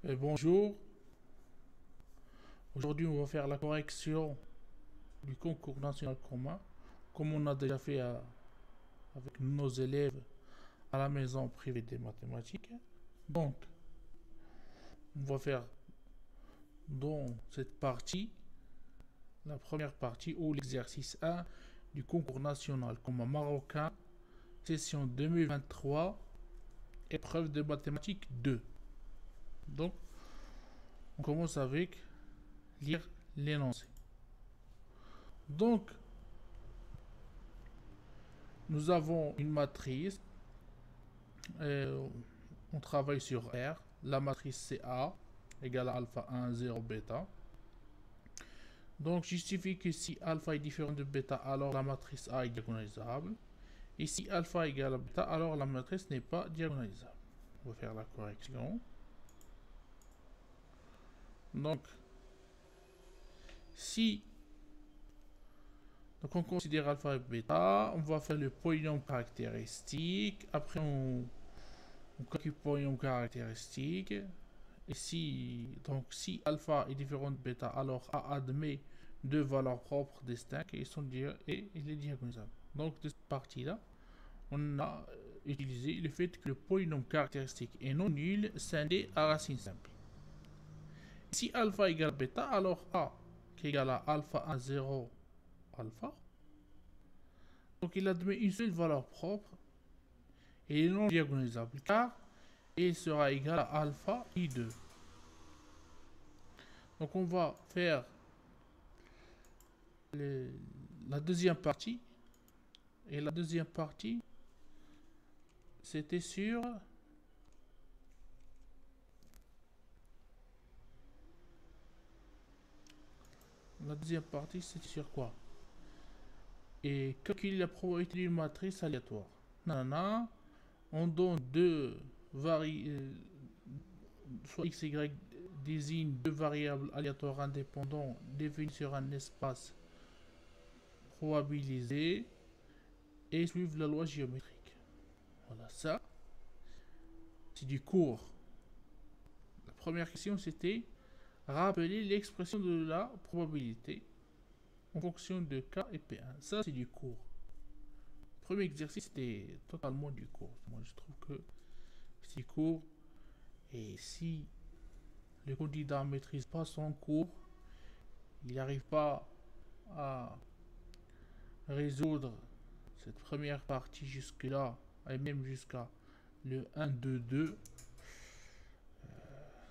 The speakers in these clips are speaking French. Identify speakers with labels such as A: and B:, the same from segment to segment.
A: Bonjour, aujourd'hui on va faire la correction du concours national commun, comme on a déjà fait avec nos élèves à la maison privée des mathématiques. Donc, on va faire dans cette partie, la première partie ou l'exercice 1 du concours national commun marocain, session 2023, épreuve de mathématiques 2. Donc, on commence avec lire l'énoncé. Donc, nous avons une matrice. On travaille sur R. La matrice c'est A égale à alpha 1, 0, bêta. Donc, justifie que si alpha est différent de bêta, alors la matrice A est diagonalisable. Et si alpha égale à bêta, alors la matrice n'est pas diagonalisable. On va faire la correction. Donc, si on considère alpha et bêta, on va faire le polynôme caractéristique. Après, on calcule le polynôme caractéristique. Et si alpha est différent de bêta, alors A admet deux valeurs propres distinctes et il est diagonalisable. Donc, de cette partie-là, on a utilisé le fait que le polynôme caractéristique est non nul scindé à racine simple. Si alpha égale bêta, alors A qui est égal à alpha 1, 0, alpha. Donc il admet une seule valeur propre et il est non diagonalisable car il sera égal à alpha i2. Donc on va faire la deuxième partie. Et la deuxième partie, c'était sur quoi? Et calculer la probabilité d'une matrice aléatoire. Nanana, on donne deux variables, soit x, y désigne deux variables aléatoires indépendantes définies sur un espace probabilisé et suivent la loi géométrique. Voilà, ça, c'est du cours. La première question, c'était rappeler l'expression de la probabilité en fonction de K et P1. Ça, c'est du cours. Le premier exercice, c'était totalement du cours. Moi, je trouve que c'est du cours. Et si le candidat ne maîtrise pas son cours, il n'arrive pas à résoudre cette première partie jusque-là, et même jusqu'à le 1, 2, 2,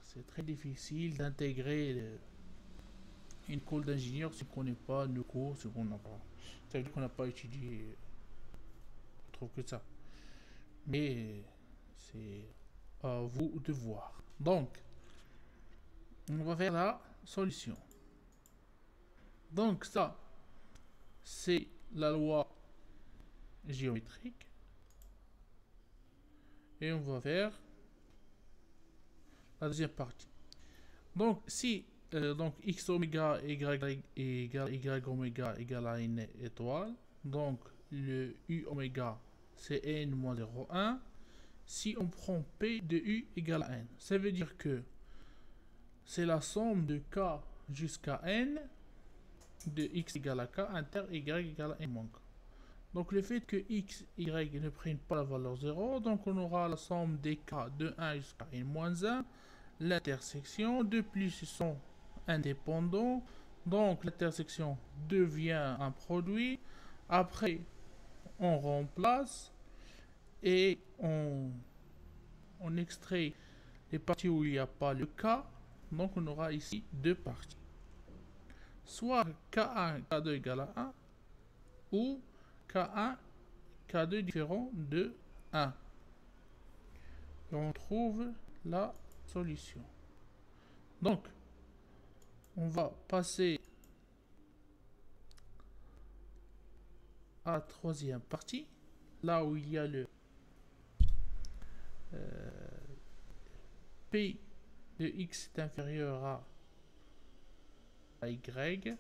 A: c'est très difficile d'intégrer une école d'ingénieur si on ne connaît pas nos cours, si on n'a pas. Ça veut dire qu'on n'a pas étudié trop que ça. Mais c'est à vous de voir. Donc, on va faire la solution. Donc ça, c'est la loi géométrique. Et on va faire la deuxième partie. Donc si donc x oméga égale y oméga égale à une étoile, donc le u oméga c'est n moins 0,1. Si on prend p de u égale à n, ça veut dire que c'est la somme de k jusqu'à n de x égale à k inter y égale à n moins k. Donc le fait que x, y ne prennent pas la valeur 0, donc on aura la somme des k de 1 jusqu'à n moins 1, l'intersection, de plus ils sont indépendants, donc l'intersection devient un produit. Après on remplace et on extrait les parties où il n'y a pas le k, donc on aura ici deux parties, soit k1, k2 égale à 1 ou K1, K2 différent de 1. Et on trouve la solution. Donc, on va passer à la troisième partie, là où il y a le P de x est inférieur à Y.